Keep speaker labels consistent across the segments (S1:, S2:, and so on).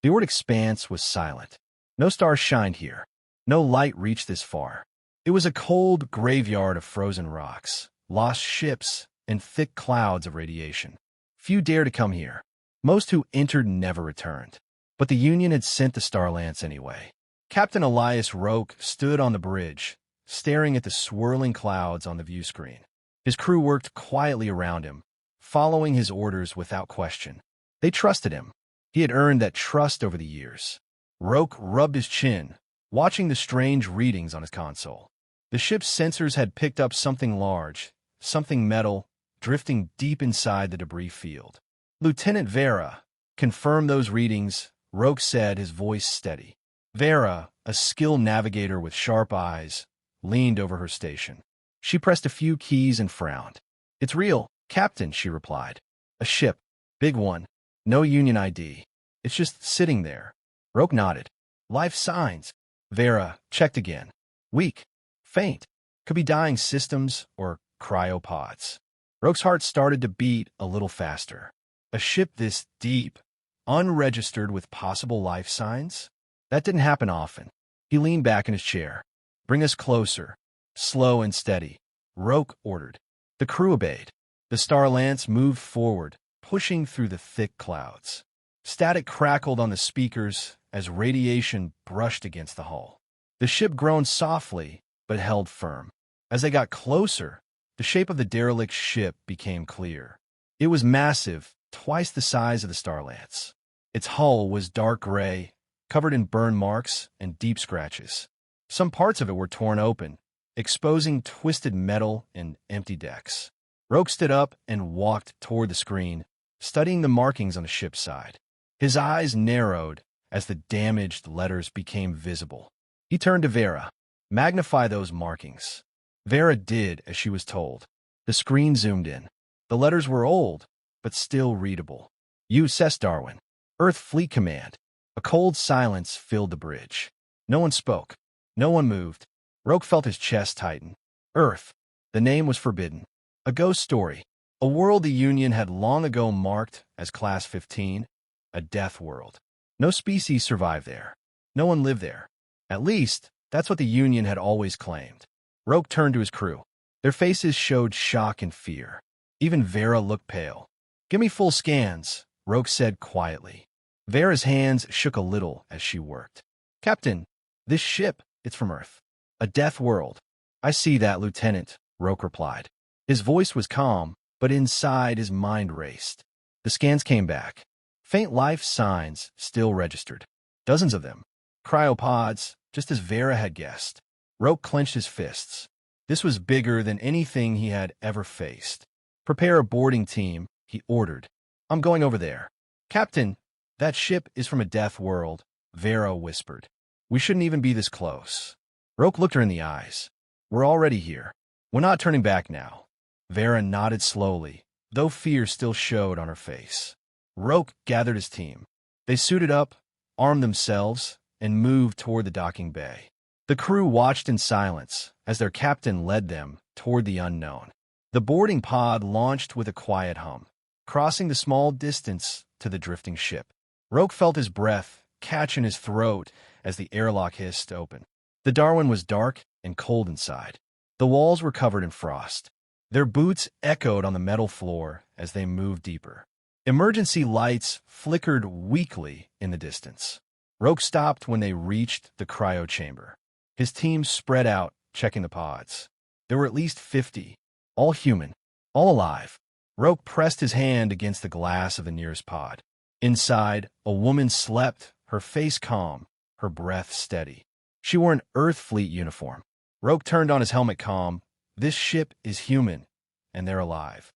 S1: The ordered expanse was silent. No stars shined here. No light reached this far. It was a cold graveyard of frozen rocks, lost ships, and thick clouds of radiation. Few dared to come here. Most who entered never returned. But the Union had sent the Starlance anyway. Captain Elias Roque stood on the bridge, staring at the swirling clouds on the view screen. His crew worked quietly around him, following his orders without question. They trusted him. He had earned that trust over the years. Roque rubbed his chin, watching the strange readings on his console. The ship's sensors had picked up something large, something metal, drifting deep inside the debris field. Lieutenant Vera, confirm those readings, Roque said, his voice steady. Vera, a skilled navigator with sharp eyes, leaned over her station. She pressed a few keys and frowned. It's real, Captain, she replied. A ship. Big one. No Union ID. It's just sitting there. Roque nodded. Life signs. Vera checked again. Weak. Faint. Could be dying systems or cryopods. Roque's heart started to beat a little faster. A ship this deep, unregistered with possible life signs? That didn't happen often. He leaned back in his chair. Bring us closer. Slow and steady. Roque ordered. The crew obeyed. The Starlance moved forward, pushing through the thick clouds. Static crackled on the speakers as radiation brushed against the hull. The ship groaned softly, but held firm. As they got closer, the shape of the derelict ship became clear. It was massive, twice the size of the Starlance. Its hull was dark gray, covered in burn marks and deep scratches. Some parts of it were torn open, exposing twisted metal and empty decks. Roque stood up and walked toward the screen, studying the markings on the ship's side. His eyes narrowed as the damaged letters became visible. He turned to Vera. Magnify those markings. Vera did as she was told. The screen zoomed in. The letters were old, but still readable. USS Darwin. Earth Fleet Command. A cold silence filled the bridge. No one spoke. No one moved. Roque felt his chest tighten. Earth. The name was forbidden. A ghost story. A world the Union had long ago marked as Class 15. A death world. No species survived there. No one lived there. At least, that's what the Union had always claimed. Roque turned to his crew. Their faces showed shock and fear. Even Vera looked pale. Give me full scans, Roque said quietly. Vera's hands shook a little as she worked. Captain, this ship, it's from Earth. A death world. I see that, Lieutenant, Roque replied. His voice was calm, but inside his mind raced. The scans came back. Faint life signs still registered. Dozens of them. Cryopods, just as Vera had guessed. Roque clenched his fists. This was bigger than anything he had ever faced. Prepare a boarding team, he ordered. I'm going over there. Captain, that ship is from a death world, Vera whispered. We shouldn't even be this close. Roque looked her in the eyes. We're already here. We're not turning back now. Vera nodded slowly, though fear still showed on her face. Roque gathered his team. They suited up, armed themselves, and moved toward the docking bay. The crew watched in silence as their captain led them toward the unknown. The boarding pod launched with a quiet hum, crossing the small distance to the drifting ship. Roque felt his breath catch in his throat as the airlock hissed open. The Darwin was dark and cold inside. The walls were covered in frost. Their boots echoed on the metal floor as they moved deeper. Emergency lights flickered weakly in the distance. Roque stopped when they reached the cryo chamber. His team spread out, checking the pods. There were at least 50, all human, all alive. Roque pressed his hand against the glass of the nearest pod. Inside, a woman slept, her face calm, her breath steady. She wore an Earth Fleet uniform. Roque turned on his helmet comm. This ship is human, and they're alive.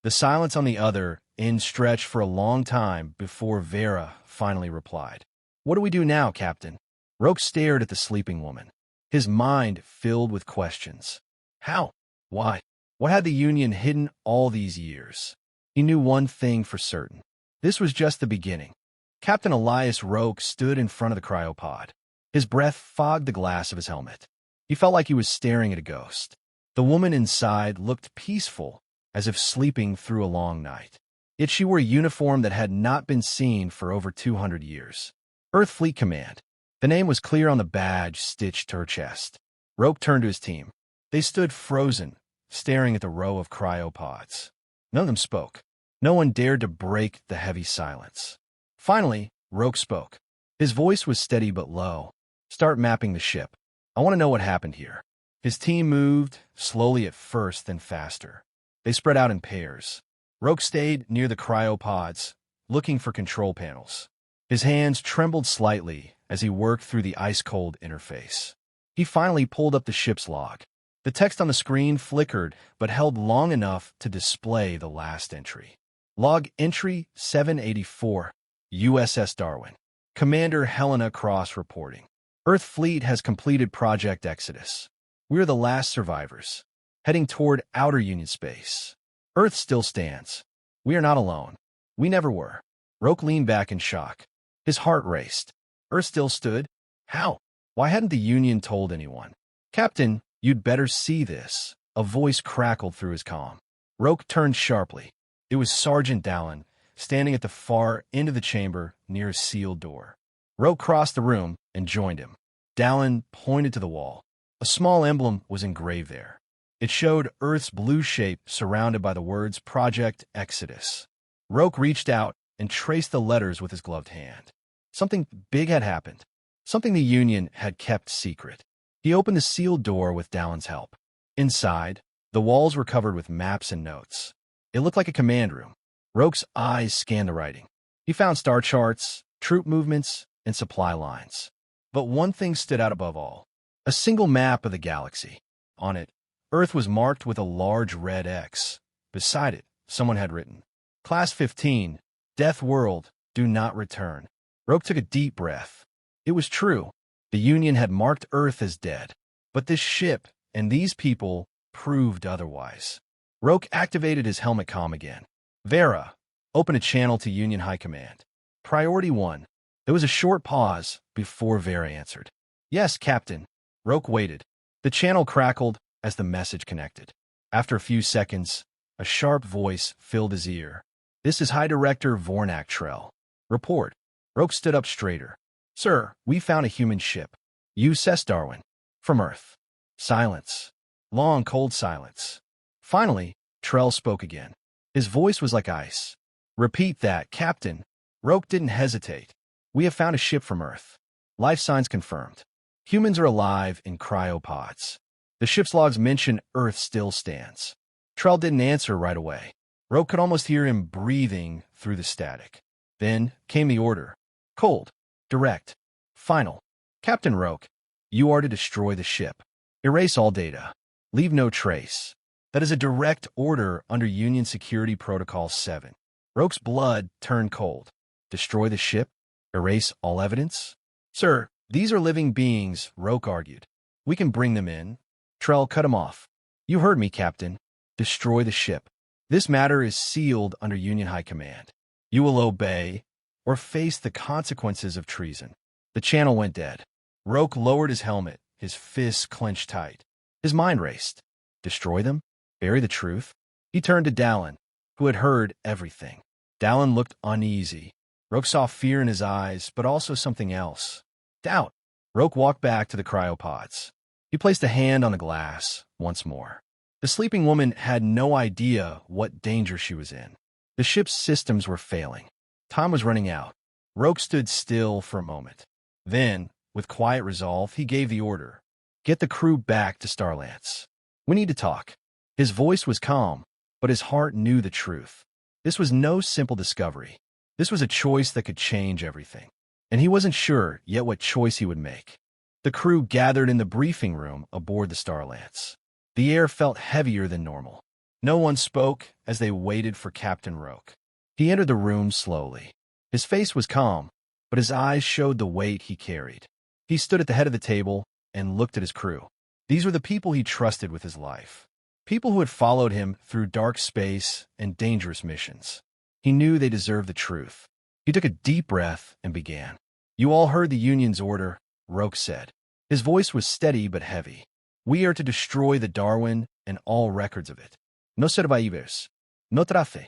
S1: The silence on the other end stretched for a long time before Vera finally replied. What do we do now, Captain? Roque stared at the sleeping woman, his mind filled with questions. How? Why? What had the Union hidden all these years? He knew one thing for certain. This was just the beginning. Captain Elias Roque stood in front of the cryopod. His breath fogged the glass of his helmet. He felt like he was staring at a ghost. The woman inside looked peaceful, as if sleeping through a long night. Yet she wore a uniform that had not been seen for over 200 years. Earth Fleet Command. The name was clear on the badge stitched to her chest. Roke turned to his team. They stood frozen, staring at the row of cryopods. None of them spoke. No one dared to break the heavy silence. Finally, Roke spoke. His voice was steady but low. Start mapping the ship. I want to know what happened here. His team moved, slowly at first, then faster. They spread out in pairs. Roke stayed near the cryopods, looking for control panels. His hands trembled slightly as he worked through the ice-cold interface. He finally pulled up the ship's log. The text on the screen flickered, but held long enough to display the last entry. Log Entry 784, USS Darwin. Commander Helena Cross reporting. Earth Fleet has completed Project Exodus. We are the last survivors, heading toward outer Union space. Earth still stands. We are not alone. We never were. Roke leaned back in shock. His heart raced. Earth still stood? How? Why hadn't the Union told anyone? Captain, you'd better see this. A voice crackled through his comm. Roke turned sharply. It was Sergeant Dallin, standing at the far end of the chamber near a sealed door. Roke crossed the room and joined him. Dallin pointed to the wall. A small emblem was engraved there. It showed Earth's blue shape surrounded by the words Project Exodus. Roke reached out and traced the letters with his gloved hand. Something big had happened. Something the Union had kept secret. He opened the sealed door with Dallin's help. Inside, the walls were covered with maps and notes. It looked like a command room. Roke's eyes scanned the writing. He found star charts, troop movements, and supply lines. But one thing stood out above all. A single map of the galaxy. On it, Earth was marked with a large red X. Beside it, someone had written, Class 15, Death World, do not return. Roke took a deep breath. It was true. The Union had marked Earth as dead. But this ship and these people proved otherwise. Roke activated his helmet comm again. Vera, open a channel to Union High Command. Priority 1. There was a short pause before Vera answered. Yes, Captain. Roke waited. The channel crackled as the message connected. After a few seconds, a sharp voice filled his ear. This is High Director Vornak Trell. Report. Roke stood up straighter. Sir, we found a human ship. USS Darwin. From Earth. Silence. Long, cold silence. Finally, Trell spoke again. His voice was like ice. Repeat that, Captain. Roke didn't hesitate. We have found a ship from Earth. Life signs confirmed. Humans are alive in cryopods. The ship's logs mention Earth still stands. Trell didn't answer right away. Roke could almost hear him breathing through the static. Then came the order. Cold. Direct. Final. Captain Roke, you are to destroy the ship. Erase all data. Leave no trace. That is a direct order under Union Security Protocol 7. Roke's blood turned cold. Destroy the ship? Erase all evidence? Sir, these are living beings, Roke argued. We can bring them in. Trell cut him off. You heard me, Captain. Destroy the ship. This matter is sealed under Union High Command. You will obey or face the consequences of treason. The channel went dead. Roke lowered his helmet, his fists clenched tight. His mind raced. Destroy them? Bury the truth? He turned to Dallin, who had heard everything. Dallin looked uneasy. Roke saw fear in his eyes, but also something else. Doubt. Roke walked back to the cryopods. He placed a hand on the glass once more. The sleeping woman had no idea what danger she was in. The ship's systems were failing. Time was running out. Roke stood still for a moment. Then, with quiet resolve, he gave the order. Get the crew back to Starlance. We need to talk. His voice was calm, but his heart knew the truth. This was no simple discovery. This was a choice that could change everything. And he wasn't sure yet what choice he would make. The crew gathered in the briefing room aboard the Starlance. The air felt heavier than normal. No one spoke as they waited for Captain Roke. He entered the room slowly. His face was calm, but his eyes showed the weight he carried. He stood at the head of the table and looked at his crew. These were the people he trusted with his life. People who had followed him through dark space and dangerous missions. He knew they deserved the truth. He took a deep breath and began. You all heard the Union's order, Roke said. His voice was steady but heavy. We are to destroy the Darwin and all records of it. No survivors. No trace.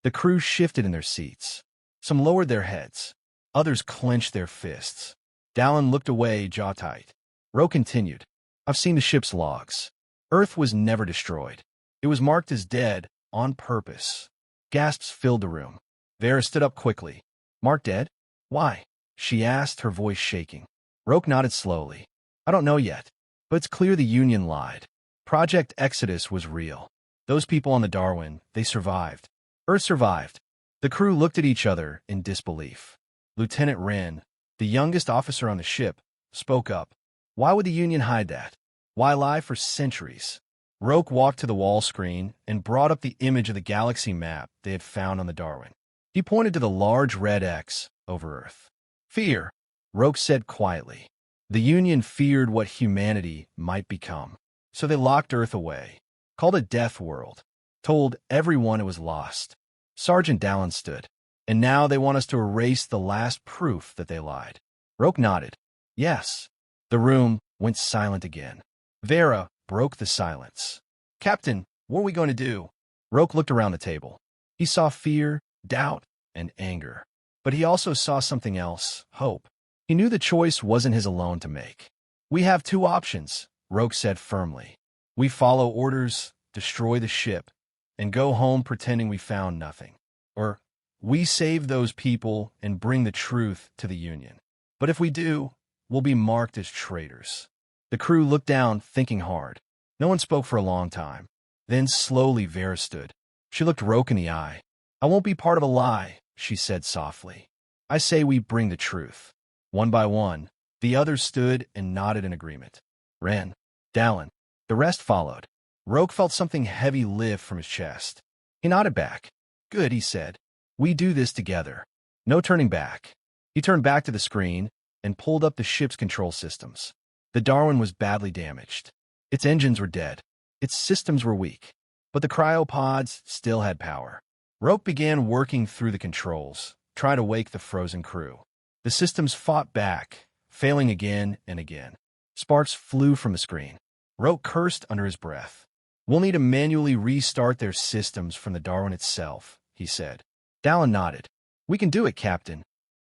S1: The crew shifted in their seats. Some lowered their heads. Others clenched their fists. Dallin looked away, jaw tight. Roke continued. I've seen the ship's logs. Earth was never destroyed. It was marked as dead on purpose. Gasps filled the room. Vera stood up quickly. Marked dead? Why? She asked, her voice shaking. Roke nodded slowly. I don't know yet, but it's clear the Union lied. Project Exodus was real. Those people on the Darwin, they survived. Earth survived. The crew looked at each other in disbelief. Lieutenant Wren, the youngest officer on the ship, spoke up. Why would the Union hide that? Why lie for centuries? Roke walked to the wall screen and brought up the image of the galaxy map they had found on the Darwin. He pointed to the large red X over Earth. Fear, Roke said quietly. The Union feared what humanity might become, so they locked Earth away, called it Death World, told everyone it was lost. Sergeant Dallin stood. And now they want us to erase the last proof that they lied. Roke nodded. Yes. The room went silent again. Vera broke the silence. Captain, what are we going to do? Roke looked around the table. He saw fear, doubt, and anger. But he also saw something else, hope. He knew the choice wasn't his alone to make. We have two options, Roke said firmly. We follow orders, destroy the ship, and go home pretending we found nothing. Or we save those people and bring the truth to the Union. But if we do, we'll be marked as traitors. The crew looked down, thinking hard. No one spoke for a long time. Then slowly Vera stood. She looked Roke in the eye. I won't be part of a lie, she said softly. I say we bring the truth. One by one, the others stood and nodded in agreement. Wren, Dallin, the rest followed. Roke felt something heavy lift from his chest. He nodded back. Good, he said. We do this together. No turning back. He turned back to the screen and pulled up the ship's control systems. The Darwin was badly damaged. Its engines were dead. Its systems were weak. But the cryopods still had power. Roke began working through the controls, trying to wake the frozen crew. The systems fought back, failing again and again. Sparks flew from the screen. Roke cursed under his breath. We'll need to manually restart their systems from the Darwin itself, he said. Dallin nodded. We can do it, Captain.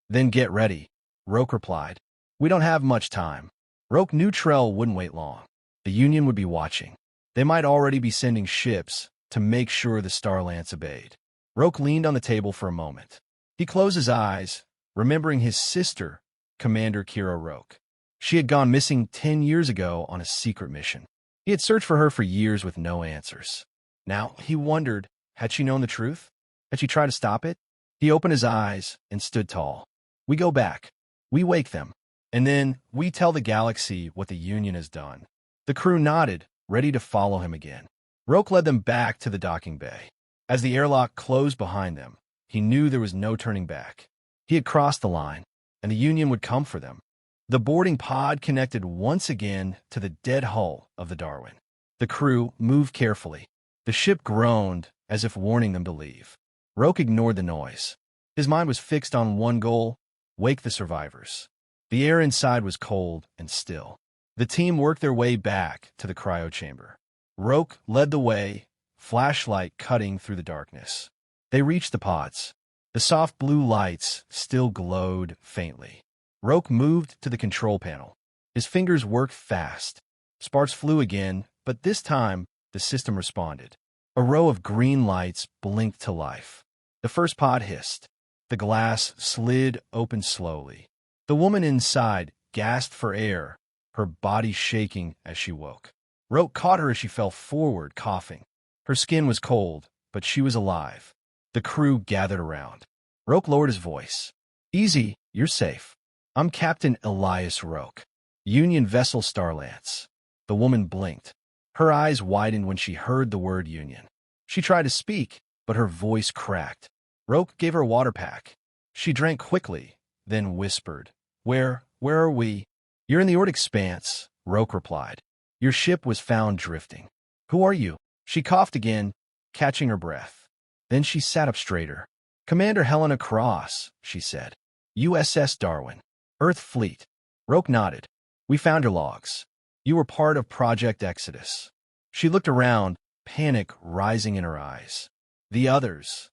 S1: Then get ready, Roke replied. We don't have much time. Roke knew Trell wouldn't wait long. The Union would be watching. They might already be sending ships to make sure the Starlance obeyed. Roke leaned on the table for a moment. He closed his eyes, remembering his sister, Commander Kira Roke. She had gone missing 10 years ago on a secret mission. He had searched for her for years with no answers. Now, he wondered, had she known the truth? Had she tried to stop it? He opened his eyes and stood tall. We go back. We wake them. And then we tell the galaxy what the Union has done. The crew nodded, ready to follow him again. Roke led them back to the docking bay. As the airlock closed behind them, he knew there was no turning back. He had crossed the line, and the Union would come for them. The boarding pod connected once again to the dead hull of the Darwin. The crew moved carefully. The ship groaned as if warning them to leave. Roke ignored the noise. His mind was fixed on one goal: wake the survivors. The air inside was cold and still. The team worked their way back to the cryo chamber. Roke led the way, flashlight cutting through the darkness. They reached the pods. The soft blue lights still glowed faintly. Roke moved to the control panel. His fingers worked fast. Sparks flew again, but this time the system responded. A row of green lights blinked to life. The first pod hissed. The glass slid open slowly. The woman inside gasped for air, her body shaking as she woke. Roke caught her as she fell forward, coughing. Her skin was cold, but she was alive. The crew gathered around. Roke lowered his voice. Easy, you're safe. I'm Captain Elias Roke, Union Vessel Starlance. The woman blinked. Her eyes widened when she heard the word Union. She tried to speak, but her voice cracked. Roke gave her a water pack. She drank quickly, then whispered, Where are we? You're in the Ord Expanse, Roke replied. Your ship was found drifting. Who are you? She coughed again, catching her breath. Then she sat up straighter. Commander Helena Cross, she said. USS Darwin. Earth Fleet. Roke nodded. We found your logs. You were part of Project Exodus. She looked around, panic rising in her eyes. The others.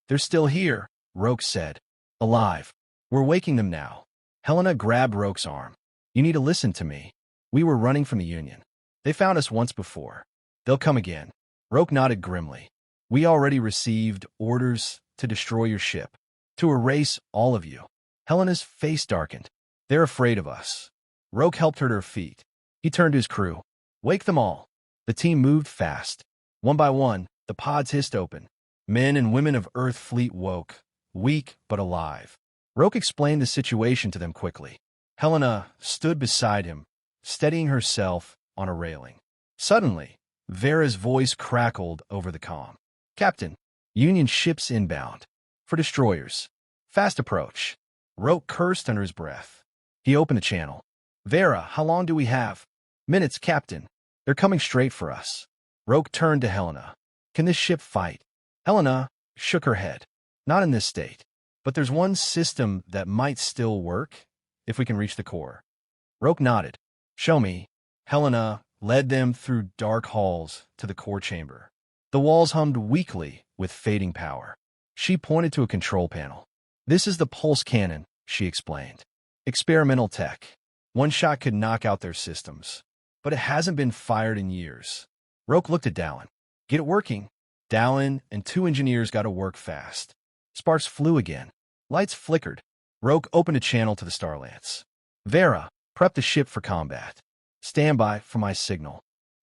S1: They're still here, Roke said. Alive. We're waking them now. Helena grabbed Roke's arm. You need to listen to me. We were running from the Union. They found us once before. They'll come again. Roke nodded grimly. We already received orders to destroy your ship, to erase all of you. Helena's face darkened. They're afraid of us. Roke helped her to her feet. He turned to his crew. Wake them all. The team moved fast. One by one, the pods hissed open. Men and women of Earth Fleet woke, weak but alive. Roke explained the situation to them quickly. Helena stood beside him, steadying herself on a railing. Suddenly, Vera's voice crackled over the comm. Captain, Union ships inbound. For destroyers. Fast approach. Roke cursed under his breath. He opened the channel. Vera, how long do we have? Minutes, Captain. They're coming straight for us. Roke turned to Helena. Can this ship fight? Helena shook her head. Not in this state. But there's one system that might still work, if we can reach the core. Roke nodded. Show me. Helena led them through dark halls to the core chamber. The walls hummed weakly with fading power. She pointed to a control panel. This is the pulse cannon, she explained. Experimental tech. One shot could knock out their systems. But it hasn't been fired in years. Roke looked at Dallin. Get it working. Dallin and 2 engineers got to work fast. Sparks flew again. Lights flickered. Roke opened a channel to the Starlance. Vera, prep the ship for combat. Stand by for my signal.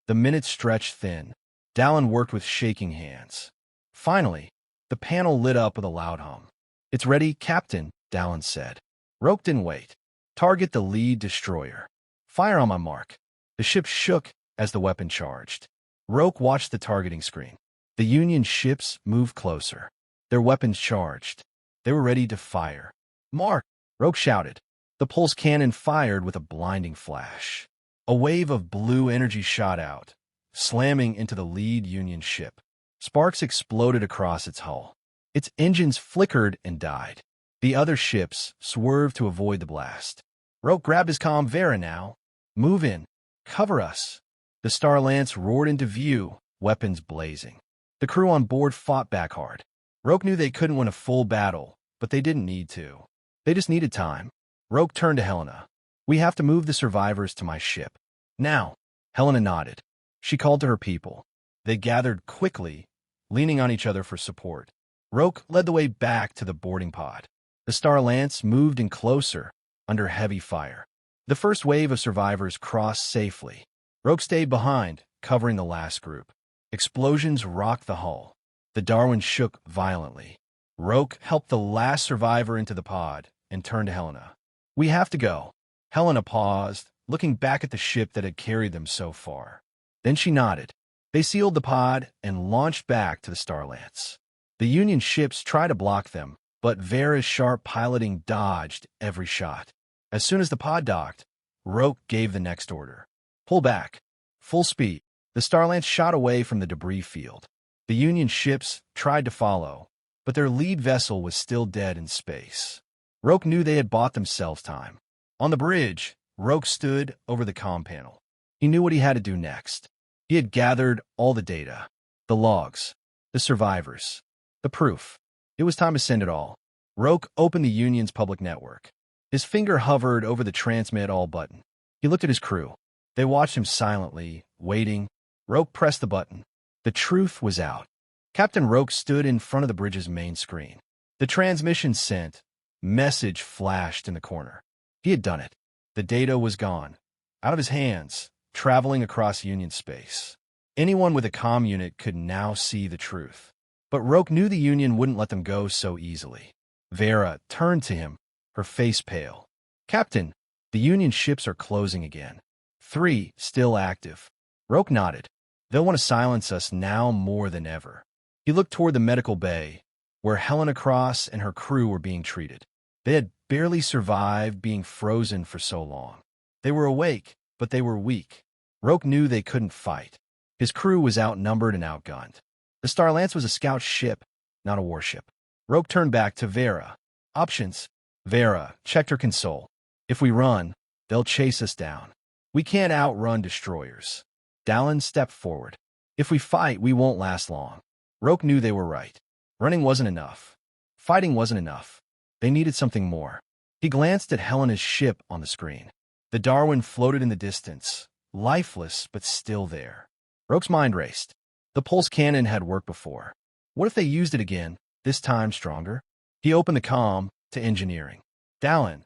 S1: The minutes stretched thin. Dallin worked with shaking hands. Finally, the panel lit up with a loud hum. It's ready, Captain, Dallin said. Roke didn't wait. Target the lead destroyer. Fire on my mark. The ship shook as the weapon charged. Roke watched the targeting screen. The Union ships moved closer. Their weapons charged. They were ready to fire. Mark! Roke shouted. The pulse cannon fired with a blinding flash. A wave of blue energy shot out, slamming into the lead Union ship. Sparks exploded across its hull. Its engines flickered and died. The other ships swerved to avoid the blast. Roke grabbed his comm. Vera now. Move in. Cover us. The Starlance roared into view, weapons blazing. The crew on board fought back hard. Roke knew they couldn't win a full battle, but they didn't need to. They just needed time. Roke turned to Helena. We have to move the survivors to my ship. Now. Helena nodded. She called to her people. They gathered quickly, leaning on each other for support. Roke led the way back to the boarding pod. The Starlance moved in closer, under heavy fire. The first wave of survivors crossed safely. Roke stayed behind, covering the last group. Explosions rocked the hull. The Darwin shook violently. Roke helped the last survivor into the pod and turned to Helena. We have to go. Helena paused, looking back at the ship that had carried them so far. Then she nodded. They sealed the pod and launched back to the Starlance. The Union ships tried to block them, but Vera's sharp piloting dodged every shot. As soon as the pod docked, Roke gave the next order. Pull back. Full speed. The Starlance shot away from the debris field. The Union ships tried to follow, but their lead vessel was still dead in space. Roke knew they had bought themselves time. On the bridge, Roke stood over the comm panel. He knew what he had to do next. He had gathered all the data, the logs, the survivors, the proof. It was time to send it all. Roke opened the Union's public network. His finger hovered over the transmit all button. He looked at his crew. They watched him silently, waiting. Roke pressed the button. The truth was out. Captain Roke stood in front of the bridge's main screen. The transmission sent. Message flashed in the corner. He had done it. The data was gone. Out of his hands, traveling across Union space. Anyone with a comm unit could now see the truth. But Roke knew the Union wouldn't let them go so easily. Vera turned to him, her face pale. Captain, the Union ships are closing again. 3 still active. Roke nodded. They'll want to silence us now more than ever. He looked toward the medical bay, where Helena Cross and her crew were being treated. They had barely survived being frozen for so long. They were awake, but they were weak. Roke knew they couldn't fight. His crew was outnumbered and outgunned. The Starlance was a scout ship, not a warship. Roke turned back to Vera. Options. Vera checked her console. If we run, they'll chase us down. We can't outrun destroyers. Dallin stepped forward. If we fight, we won't last long. Roke knew they were right. Running wasn't enough. Fighting wasn't enough. They needed something more. He glanced at Helena's ship on the screen. The Darwin floated in the distance, lifeless but still there. Roke's mind raced. The pulse cannon had worked before. What if they used it again, this time stronger? He opened the comm to engineering. Dallin,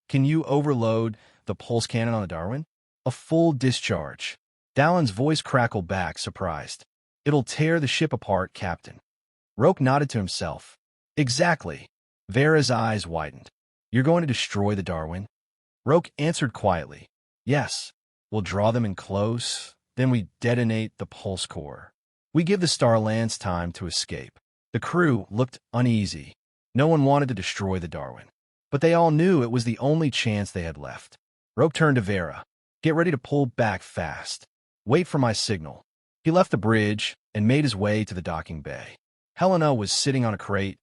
S1: can you overload the pulse cannon on the Darwin? A full discharge. Dallin's voice crackled back, surprised. It'll tear the ship apart, Captain. Roke nodded to himself. Exactly. Vera's eyes widened. You're going to destroy the Darwin? Roke answered quietly. Yes. We'll draw them in close, then we detonate the pulse core. We give the Starlands time to escape. The crew looked uneasy. No one wanted to destroy the Darwin. But they all knew it was the only chance they had left. Roke turned to Vera. Get ready to pull back fast. Wait for my signal. He left the bridge and made his way to the docking bay. Helena was sitting on a crate,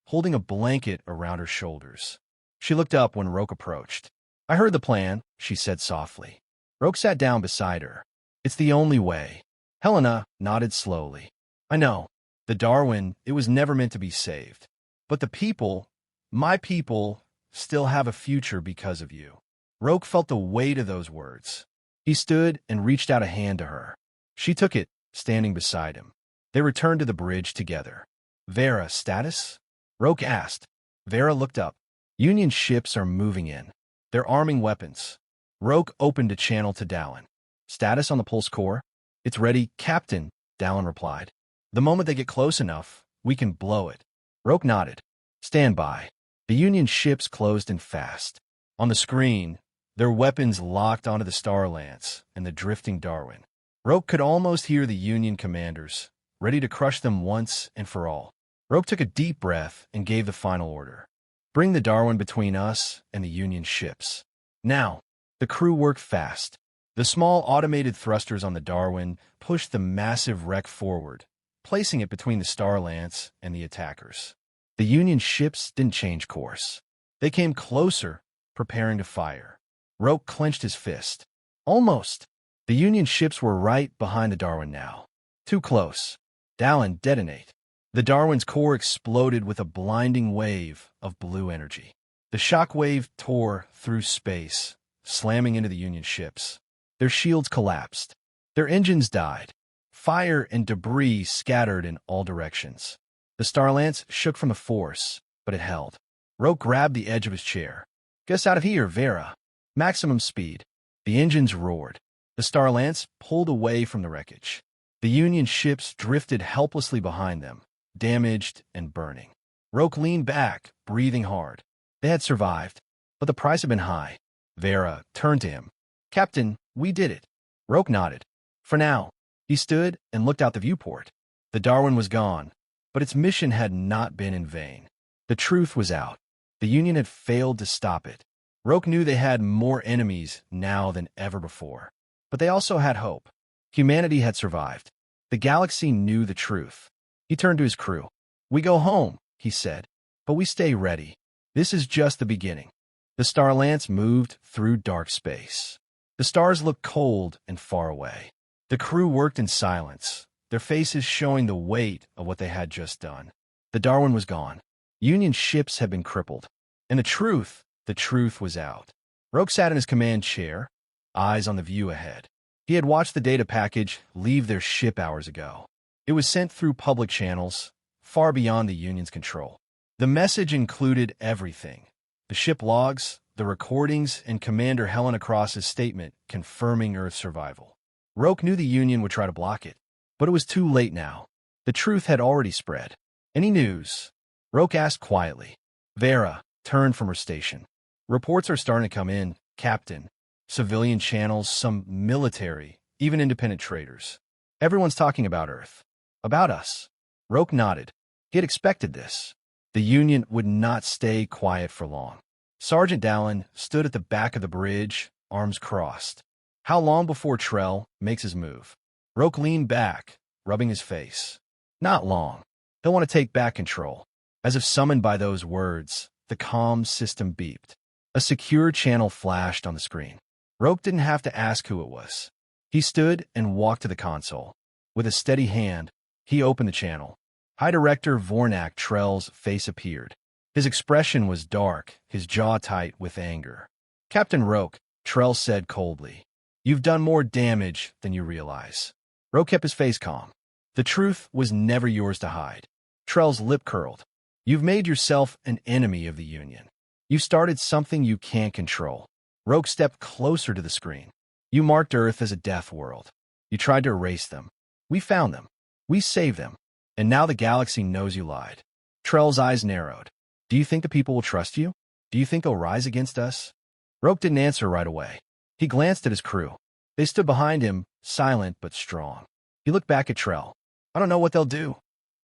S1: holding a blanket around her shoulders. She looked up when Roke approached. I heard the plan, she said softly. Roke sat down beside her. It's the only way. Helena nodded slowly. I know. The Darwin, it was never meant to be saved. But the people, my people, still have a future because of you. Roke felt the weight of those words. He stood and reached out a hand to her. She took it, standing beside him. They returned to the bridge together. Vera, status? Roke asked. Vera looked up. Union ships are moving in. They're arming weapons. Roke opened a channel to Dallin. Status on the pulse core? It's ready, Captain, Dallin replied. The moment they get close enough, we can blow it. Roke nodded. Stand by. The Union ships closed in fast. On the screen, their weapons locked onto the Starlance and the drifting Darwin. Roke could almost hear the Union commanders, ready to crush them once and for all. Roke took a deep breath and gave the final order. Bring the Darwin between us and the Union ships. Now, the crew worked fast. The small automated thrusters on the Darwin pushed the massive wreck forward, placing it between the Starlance and the attackers. The Union ships didn't change course. They came closer, preparing to fire. Roke clenched his fist. Almost. The Union ships were right behind the Darwin now. Too close. Dallin, detonate. The Darwin's core exploded with a blinding wave of blue energy. The shock wave tore through space, slamming into the Union ships. Their shields collapsed. Their engines died. Fire and debris scattered in all directions. The Starlance shook from the force, but it held. Roke grabbed the edge of his chair. Get us out of here, Vera. Maximum speed. The engines roared. The Starlance pulled away from the wreckage. The Union ships drifted helplessly behind them, damaged and burning. Roke leaned back, breathing hard. They had survived, but the price had been high. Vera turned to him. Captain, we did it. Roke nodded. For now. He stood and looked out the viewport. The Darwin was gone, but its mission had not been in vain. The truth was out. The Union had failed to stop it. Roke knew they had more enemies now than ever before. But they also had hope. Humanity had survived. The galaxy knew the truth. He turned to his crew. We go home, he said, but we stay ready. This is just the beginning. The Starlance moved through dark space. The stars looked cold and far away. The crew worked in silence, their faces showing the weight of what they had just done. The Darwin was gone. Union ships had been crippled. And the truth was out. Roke sat in his command chair, eyes on the view ahead. He had watched the data package leave their ship hours ago. It was sent through public channels, far beyond the Union's control. The message included everything. The ship logs, the recordings, and Commander Helena Cross's statement confirming Earth's survival. Roke knew the Union would try to block it, but it was too late now. The truth had already spread. Any news? Roke asked quietly. Vera turned from her station. Reports are starting to come in, Captain. Civilian channels, some military, even independent traders. Everyone's talking about Earth. About us. Roke nodded. He had expected this. The Union would not stay quiet for long. Sergeant Dallin stood at the back of the bridge, arms crossed. How long before Trell makes his move? Roke leaned back, rubbing his face. Not long. He'll want to take back control. As if summoned by those words, the comm system beeped. A secure channel flashed on the screen. Roke didn't have to ask who it was. He stood and walked to the console. With a steady hand, he opened the channel. High Director Vornak Trell's face appeared. His expression was dark, his jaw tight with anger. "Captain Roke," Trell said coldly, "you've done more damage than you realize." Roke kept his face calm. "The truth was never yours to hide." Trell's lip curled. "You've made yourself an enemy of the Union. You started something you can't control." Roke stepped closer to the screen. "You marked Earth as a death world. You tried to erase them. We found them. We saved them. And now the galaxy knows you lied." Trell's eyes narrowed. "Do you think the people will trust you? Do you think they'll rise against us?" Roke didn't answer right away. He glanced at his crew. They stood behind him, silent but strong. He looked back at Trell. "I don't know what they'll do,"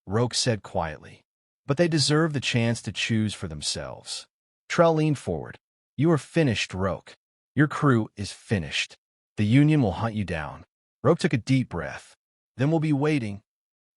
S1: Roke said quietly. "But they deserve the chance to choose for themselves." Trell leaned forward. "You are finished, Roke. Your crew is finished. The Union will hunt you down." Roke took a deep breath. "Then we'll be waiting."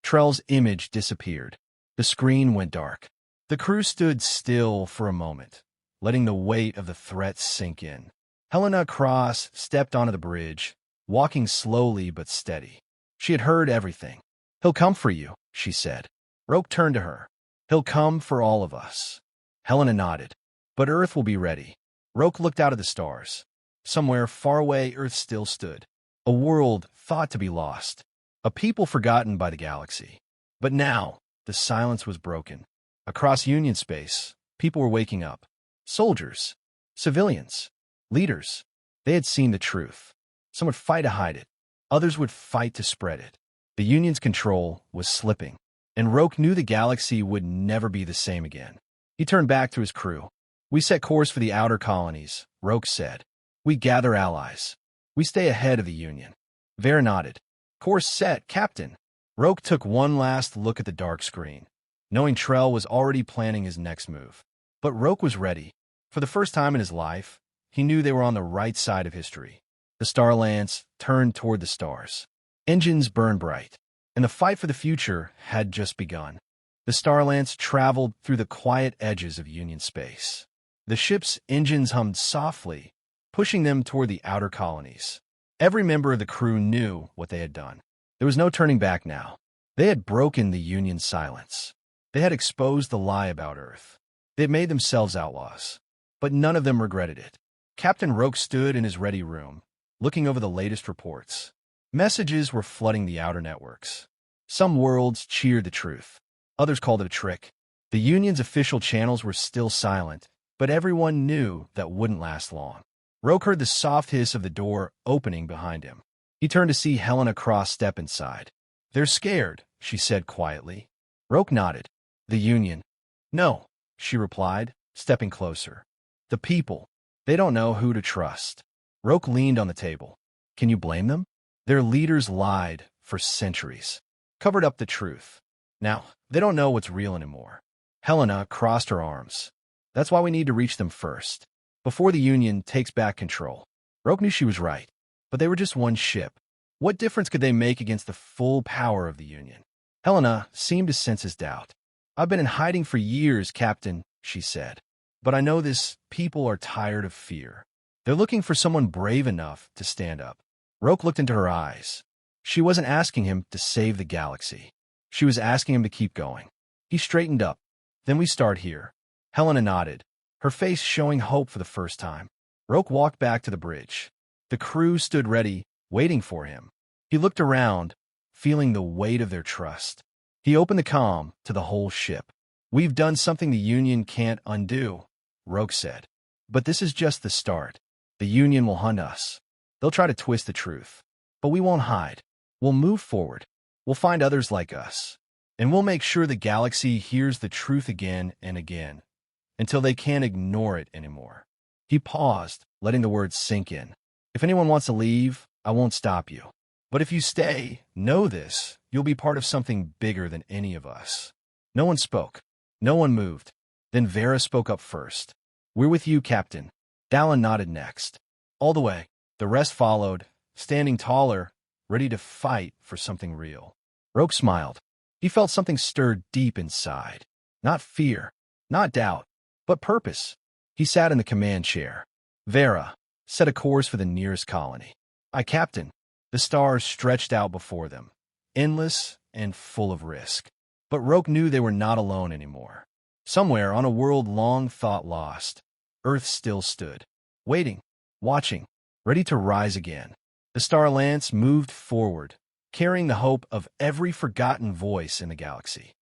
S1: Trell's image disappeared. The screen went dark. The crew stood still for a moment, letting the weight of the threat sink in. Helena Cross stepped onto the bridge, walking slowly but steady. She had heard everything. "He'll come for you," she said. Roke turned to her. "He'll come for all of us." Helena nodded. "But Earth will be ready." Roke looked out at the stars. Somewhere far away, Earth still stood. A world thought to be lost. A people forgotten by the galaxy. But now, the silence was broken. Across Union space, people were waking up. Soldiers, civilians, leaders. They had seen the truth. Some would fight to hide it. Others would fight to spread it. The Union's control was slipping, and Roke knew the galaxy would never be the same again. He turned back to his crew. "We set course for the outer colonies," Roke said. "We gather allies. We stay ahead of the Union." Vera nodded. "Course set, Captain." Roke took one last look at the dark screen, knowing Trell was already planning his next move. But Roke was ready. For the first time in his life, he knew they were on the right side of history. The Starlance turned toward the stars. Engines burned bright, and the fight for the future had just begun. The Starlance traveled through the quiet edges of Union space. The ship's engines hummed softly, pushing them toward the outer colonies. Every member of the crew knew what they had done. There was no turning back now. They had broken the Union's silence. They had exposed the lie about Earth. They had made themselves outlaws. But none of them regretted it. Captain Roke stood in his ready room, looking over the latest reports. Messages were flooding the outer networks. Some worlds cheered the truth. Others called it a trick. The Union's official channels were still silent, but everyone knew that wouldn't last long. Roke heard the soft hiss of the door opening behind him. He turned to see Helena Cross step inside. "They're scared," she said quietly. Roke nodded. "The Union?" "No," she replied, stepping closer. "The people. They don't know who to trust." Roke leaned on the table. "Can you blame them? Their leaders lied for centuries, covered up the truth. Now, they don't know what's real anymore." Helena crossed her arms. "That's why we need to reach them first, before the Union takes back control." Roke knew she was right, but they were just one ship. What difference could they make against the full power of the Union? Helena seemed to sense his doubt. "I've been in hiding for years, Captain," she said. "But I know this people are tired of fear. They're looking for someone brave enough to stand up." Roke looked into her eyes. She wasn't asking him to save the galaxy. She was asking him to keep going. He straightened up. "Then we start here." Helena nodded, her face showing hope for the first time. Roke walked back to the bridge. The crew stood ready, waiting for him. He looked around, feeling the weight of their trust. He opened the comm to the whole ship. "We've done something the Union can't undo," Roke said. "But this is just the start. The Union will hunt us. They'll try to twist the truth. But we won't hide. We'll move forward. We'll find others like us. And we'll make sure the galaxy hears the truth again and again, until they can't ignore it anymore." He paused, letting the words sink in. "If anyone wants to leave, I won't stop you. But if you stay, know this, you'll be part of something bigger than any of us." No one spoke. No one moved. Then Vera spoke up first. "We're with you, Captain." Dallin nodded next. All the way. The rest followed, standing taller, ready to fight for something real. Roke smiled. He felt something stir deep inside. Not fear, not doubt, but purpose. He sat in the command chair. "Vera, set a course for the nearest colony." "Aye, Captain." The stars stretched out before them, endless and full of risk. But Roke knew they were not alone anymore. Somewhere on a world long thought lost, Earth still stood, waiting, watching, ready to rise again. The Star Lance moved forward, carrying the hope of every forgotten voice in the galaxy.